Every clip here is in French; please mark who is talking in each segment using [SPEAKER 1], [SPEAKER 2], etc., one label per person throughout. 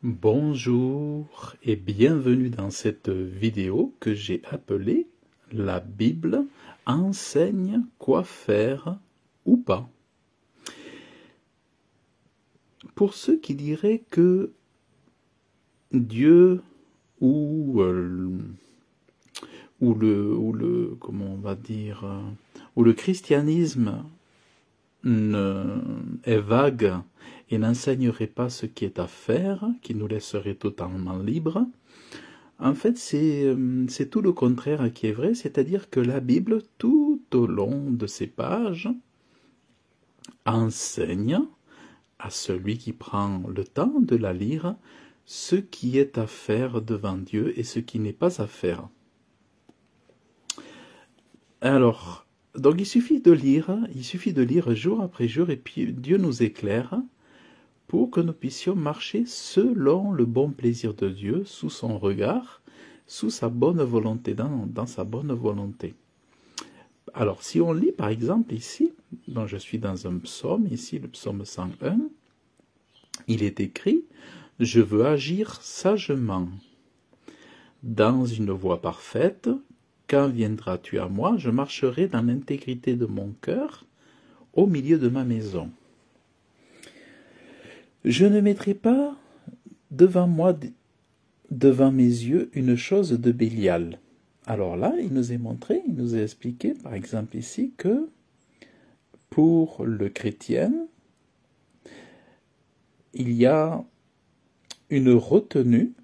[SPEAKER 1] Bonjour et bienvenue dans cette vidéo que j'ai appelée La Bible enseigne quoi faire ou pas. Pour ceux qui diraient que Dieu ou le christianisme est vague et n'enseignerait pas ce qui est à faire, qui nous laisserait totalement libres. En fait, c'est tout le contraire qui est vrai, c'est-à-dire que la Bible, tout au long de ses pages, enseigne à celui qui prend le temps de la lire ce qui est à faire devant Dieu et ce qui n'est pas à faire. Alors, donc il suffit de lire jour après jour et puis Dieu nous éclaire pour que nous puissions marcher selon le bon plaisir de Dieu, sous son regard, sous sa bonne volonté, dans sa bonne volonté. Alors, si on lit par exemple ici, donc je suis dans un psaume, ici le psaume 101, il est écrit « Je veux agir sagement, dans une voie parfaite, quand viendras-tu à moi, je marcherai dans l'intégrité de mon cœur, au milieu de ma maison. Je ne mettrai pas devant mes yeux, une chose de Bélial. » Alors là, il nous a expliqué, par exemple ici, que pour le chrétien, il y a une retenue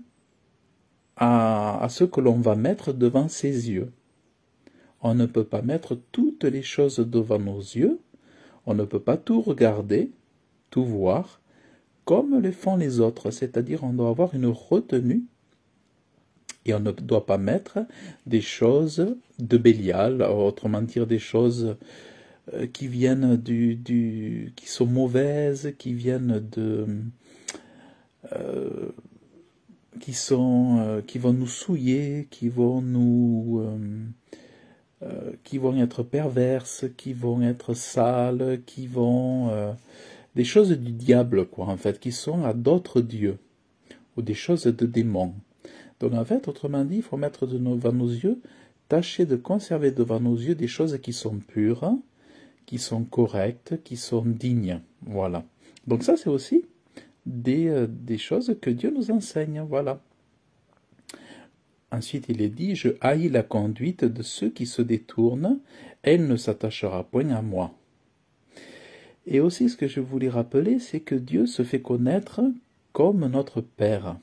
[SPEAKER 1] à ce que l'on va mettre devant ses yeux. On ne peut pas mettre toutes les choses devant nos yeux, on ne peut pas tout regarder, tout voir, comme le font les autres, c'est-à-dire on doit avoir une retenue et on ne doit pas mettre des choses de Bélial, autrement dire des choses qui viennent qui sont mauvaises, qui viennent qui vont nous souiller, qui vont être perverses, qui vont être sales, des choses du diable, quoi, en fait, qui sont à d'autres dieux, ou des choses de démons. Donc, en fait, autrement dit, il faut mettre devant nos yeux, tâcher de conserver devant nos yeux des choses qui sont pures, qui sont correctes, qui sont dignes. Voilà. Donc ça, c'est aussi des choses que Dieu nous enseigne. Voilà. Ensuite, il est dit, « Je haïs la conduite de ceux qui se détournent, elle ne s'attachera point à moi. » Et aussi, ce que je voulais rappeler, c'est que Dieu se fait connaître comme notre Père.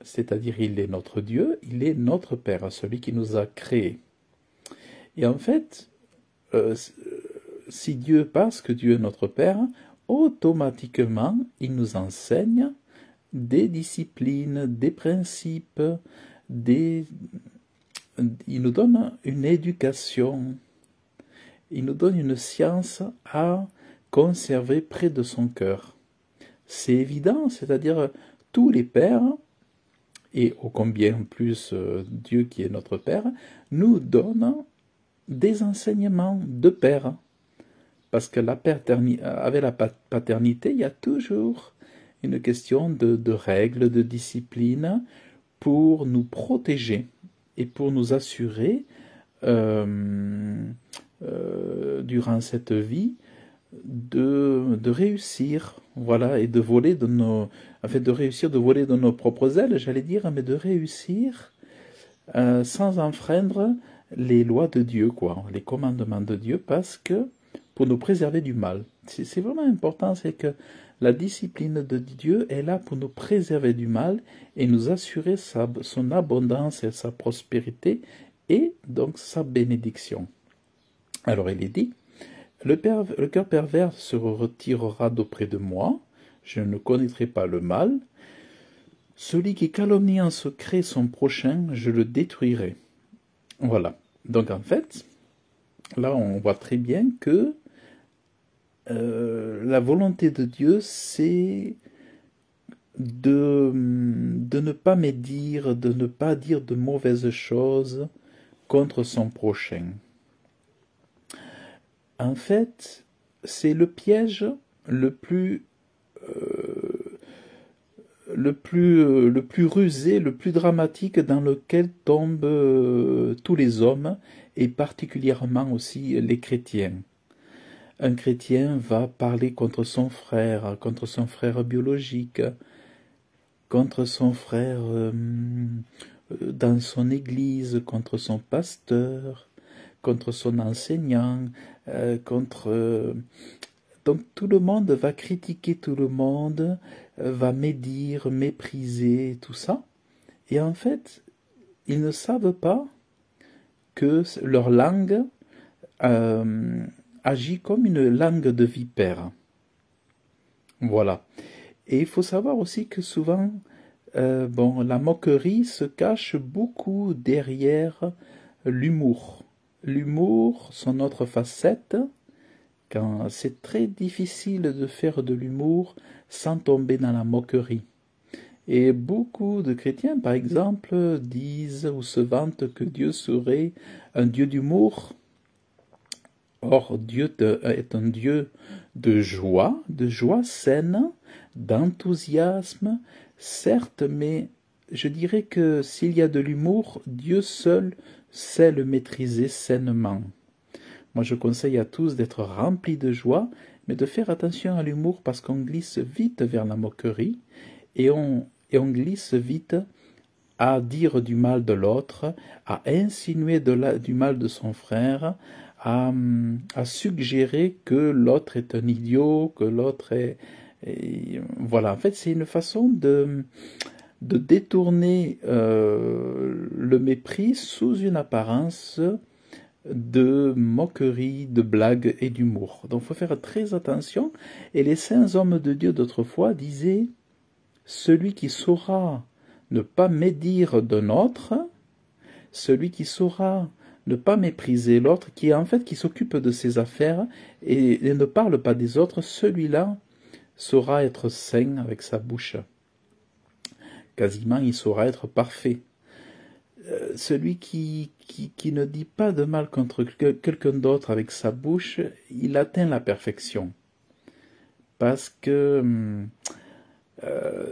[SPEAKER 1] C'est-à-dire, il est notre Dieu, il est notre Père, celui qui nous a créés. Et en fait, parce que Dieu est notre Père, automatiquement, il nous enseigne des disciplines, des principes, il nous donne une éducation, il nous donne une science à conserver près de son cœur. C'est évident, c'est-à-dire tous les pères, et ô combien plus Dieu qui est notre Père, nous donne des enseignements de père. Parce que avec la paternité, il y a toujours une question de règles, de discipline, pour nous protéger et pour nous assurer, durant cette vie, de réussir, voilà, et de voler de réussir de voler de nos propres ailes, j'allais dire, mais de réussir sans enfreindre les lois de Dieu, quoi, les commandements de Dieu, parce que pour nous préserver du mal. C'est vraiment important, c'est que la discipline de Dieu est là pour nous préserver du mal et nous assurer son abondance et sa prospérité et donc sa bénédiction. Alors il est dit, le cœur pervers se retirera d'auprès de moi, je ne connaîtrai pas le mal. Celui qui calomnie en secret son prochain, je le détruirai. Voilà. Donc en fait, là on voit très bien que la volonté de Dieu, c'est de ne pas médire, de ne pas dire de mauvaises choses contre son prochain. En fait, c'est le piège le plus le plus rusé, le plus dramatique dans lequel tombent tous les hommes, et particulièrement aussi les chrétiens. Un chrétien va parler contre son frère biologique, contre son frère dans son église, contre son pasteur, contre son enseignant, donc tout le monde va critiquer tout le monde, va médire, mépriser, tout ça. Et en fait, ils ne savent pas que leur langue agit comme une langue de vipère. Voilà. Et il faut savoir aussi que souvent, la moquerie se cache beaucoup derrière l'humour. L'humour, son autre facette, quand c'est très difficile de faire de l'humour sans tomber dans la moquerie. Et beaucoup de chrétiens, par exemple, disent ou se vantent que Dieu serait un Dieu d'humour. Or, Dieu est un Dieu de joie saine, d'enthousiasme, certes, mais je dirais que s'il y a de l'humour, Dieu seul sait le maîtriser sainement. Moi, je conseille à tous d'être remplis de joie, mais de faire attention à l'humour parce qu'on glisse vite vers la moquerie et on glisse vite à dire du mal de l'autre, à insinuer du mal de son frère, à suggérer que l'autre est un idiot, que l'autre est... voilà, en fait, c'est une façon de détourner le mépris sous une apparence de moquerie, de blague et d'humour. Donc il faut faire très attention. Et les saints hommes de Dieu d'autrefois disaient « Celui qui saura ne pas médire d'un autre, celui qui saura ne pas mépriser l'autre, qui s'occupe de ses affaires et ne parle pas des autres, celui-là saura être saint avec sa bouche. Quasiment, il saura être parfait. Celui qui ne dit pas de mal contre quelqu'un d'autre avec sa bouche, il atteint la perfection. Parce que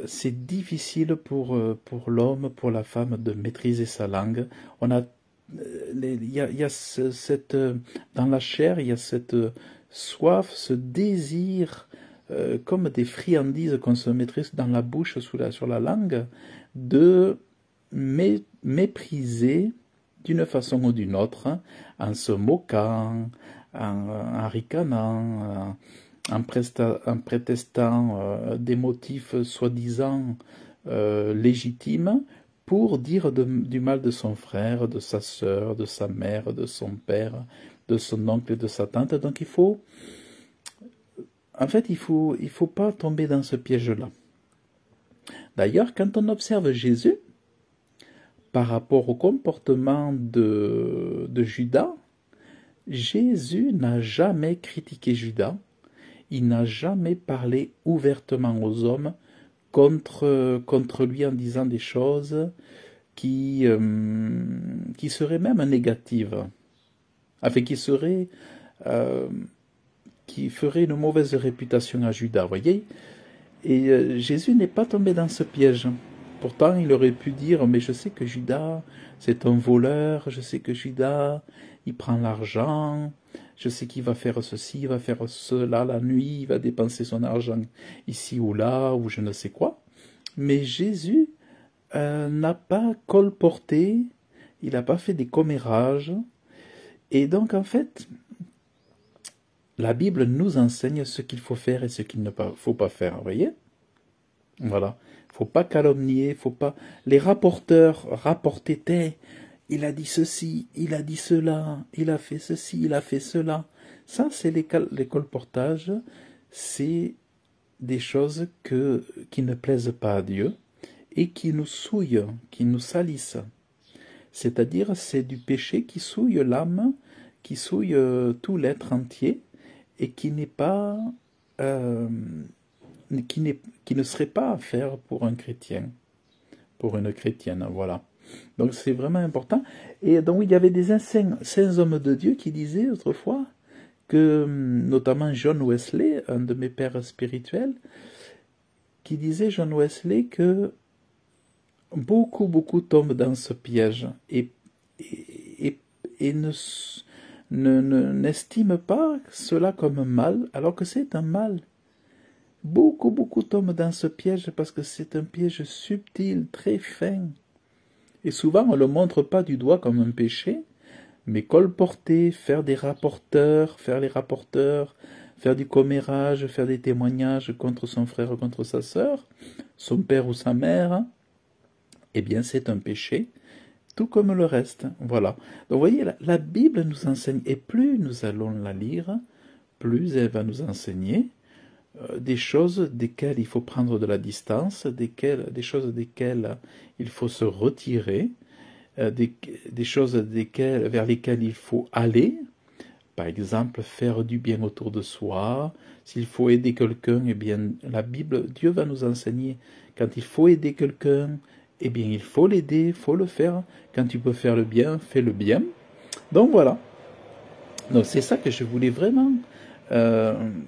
[SPEAKER 1] c'est difficile pour l'homme, pour la femme de maîtriser sa langue. Dans la chair, il y a cette soif, ce désir, comme des friandises qu'on se mettrait dans la bouche, sur la langue, de mépriser d'une façon ou d'une autre, en se moquant, en ricanant, en prétestant des motifs soi-disant légitimes pour dire du mal de son frère, de sa sœur, de sa mère, de son père, de son oncle et de sa tante. Donc il faut pas tomber dans ce piège-là. D'ailleurs, quand on observe Jésus, par rapport au comportement de Judas, Jésus n'a jamais critiqué Judas, il n'a jamais parlé ouvertement aux hommes contre lui en disant des choses qui seraient même négatives, qui feraient une mauvaise réputation à Judas, vous voyez. Et Jésus n'est pas tombé dans ce piège. Pourtant, il aurait pu dire, mais je sais que Judas, c'est un voleur, je sais que Judas, il prend l'argent, je sais qu'il va faire ceci, il va faire cela la nuit, il va dépenser son argent ici ou là, ou je ne sais quoi. Mais Jésus n'a pas colporté, il n'a pas fait des commérages. Et donc, en fait, la Bible nous enseigne ce qu'il faut faire et ce qu'il ne faut pas faire, vous voyez? Voilà. Faut pas calomnier, faut pas... Les rapporteurs rapportaient, il a dit ceci, il a dit cela, il a fait ceci, il a fait cela. Ça, c'est les colportages, c'est des choses qui ne plaisent pas à Dieu et qui nous souillent, qui nous salissent. C'est-à-dire, c'est du péché qui souille l'âme, qui souille tout l'être entier et qui n'est pas... qui ne serait pas à faire pour un chrétien, pour une chrétienne, voilà. Donc c'est vraiment important. Et donc il y avait des saints hommes de Dieu qui disaient autrefois que, notamment John Wesley, un de mes pères spirituels, qui disait, John Wesley, que beaucoup tombent dans ce piège et n'estiment pas cela comme mal, alors que c'est un mal. Beaucoup tombent dans ce piège parce que c'est un piège subtil, très fin. Et souvent, on ne le montre pas du doigt comme un péché, mais colporter, faire les rapporteurs, faire du commérage, faire des témoignages contre son frère, contre sa sœur, son père ou sa mère, eh bien c'est un péché, tout comme le reste. Voilà. Donc vous voyez, la Bible nous enseigne, et plus nous allons la lire, plus elle va nous enseigner des choses desquelles il faut prendre de la distance, des choses desquelles il faut se retirer, des choses vers lesquelles il faut aller. Par exemple, faire du bien autour de soi. S'il faut aider quelqu'un, eh bien, la Bible, Dieu va nous enseigner. Quand il faut aider quelqu'un, eh bien, il faut l'aider, il faut le faire. Quand tu peux faire le bien, fais le bien. Donc voilà. Donc c'est ça que je voulais vraiment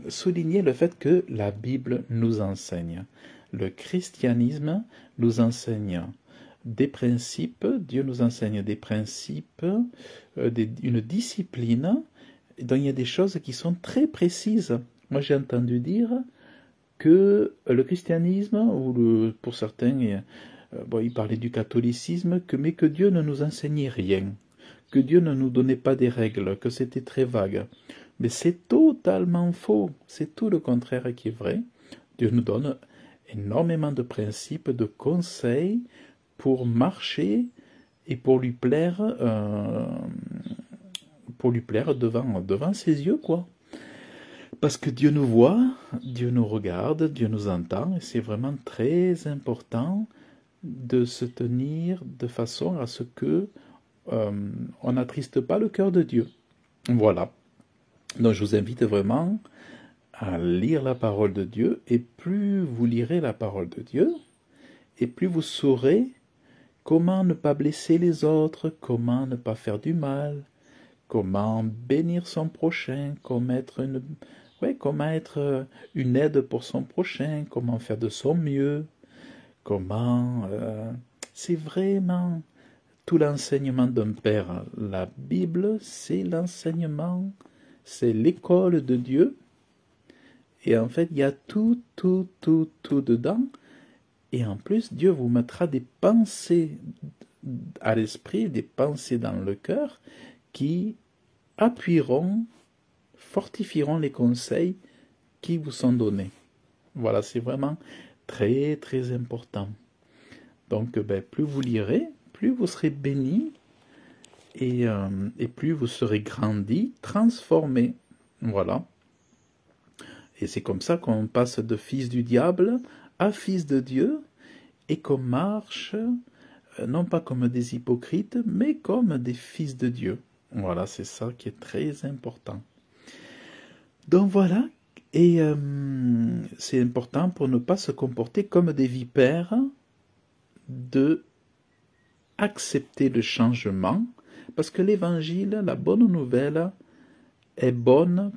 [SPEAKER 1] souligner, le fait que la Bible nous enseigne. Le christianisme nous enseigne des principes, Dieu nous enseigne des principes, une discipline, dont il y a des choses qui sont très précises. Moi j'ai entendu dire que le christianisme, ou pour certains, ils parlaient du catholicisme, mais que Dieu ne nous enseignait rien, que Dieu ne nous donnait pas des règles, que c'était très vague. Mais c'est totalement faux, c'est tout le contraire qui est vrai. Dieu nous donne énormément de principes, de conseils pour marcher et pour lui plaire devant ses yeux, quoi. Parce que Dieu nous voit, Dieu nous regarde, Dieu nous entend, et c'est vraiment très important de se tenir de façon à ce que on n'attriste pas le cœur de Dieu. Voilà. Donc je vous invite vraiment à lire la parole de Dieu, et plus vous lirez la parole de Dieu, et plus vous saurez comment ne pas blesser les autres, comment ne pas faire du mal, comment bénir son prochain, comment être une aide pour son prochain, comment faire de son mieux, c'est vraiment tout l'enseignement d'un père. La Bible, c'est l'enseignement, c'est l'école de Dieu. Et en fait, il y a tout dedans. Et en plus, Dieu vous mettra des pensées à l'esprit, des pensées dans le cœur, qui appuieront, fortifieront les conseils qui vous sont donnés. Voilà, c'est vraiment très important. Donc, plus vous lirez, plus vous serez bénis, et plus vous serez grandi, transformé. Voilà. Et c'est comme ça qu'on passe de fils du diable à fils de Dieu, et qu'on marche, non pas comme des hypocrites, mais comme des fils de Dieu. Voilà, c'est ça qui est très important. Donc voilà, et c'est important pour ne pas se comporter comme des vipères, de accepter le changement, parce que l'évangile, la bonne nouvelle, est bonne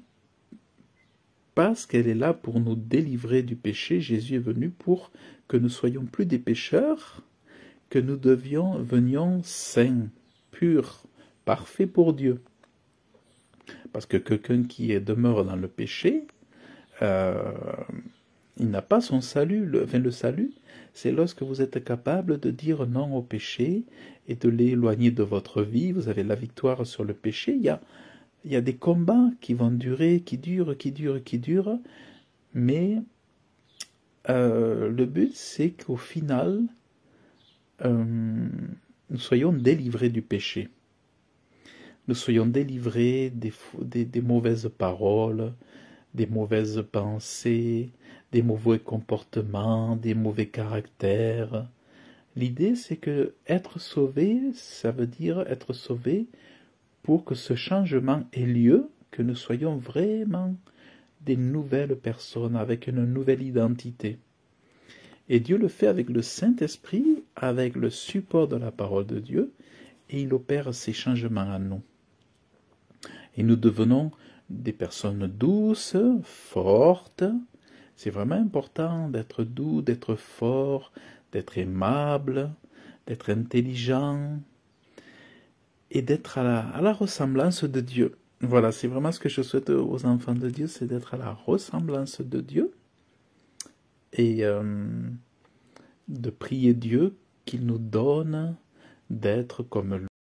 [SPEAKER 1] parce qu'elle est là pour nous délivrer du péché. Jésus est venu pour que nous soyons plus des pécheurs, que nous venions saints, purs, parfaits pour Dieu. Parce que quelqu'un qui demeure dans le péché, il n'a pas son salut. Le salut, c'est lorsque vous êtes capable de dire non au péché et de l'éloigner de votre vie. Vous avez la victoire sur le péché. Il y a des combats qui vont durer, qui durent, mais le but, c'est qu'au final, nous soyons délivrés du péché. Nous soyons délivrés des mauvaises paroles, des mauvaises pensées, des mauvais comportements, des mauvais caractères. L'idée, c'est que être sauvé, ça veut dire être sauvé pour que ce changement ait lieu, que nous soyons vraiment des nouvelles personnes, avec une nouvelle identité. Et Dieu le fait avec le Saint-Esprit, avec le support de la parole de Dieu, et il opère ces changements en nous. Et nous devenons des personnes douces, fortes. C'est vraiment important d'être doux, d'être fort, d'être aimable, d'être intelligent et d'être à la ressemblance de Dieu. Voilà, c'est vraiment ce que je souhaite aux enfants de Dieu, c'est d'être à la ressemblance de Dieu et de prier Dieu qu'il nous donne d'être comme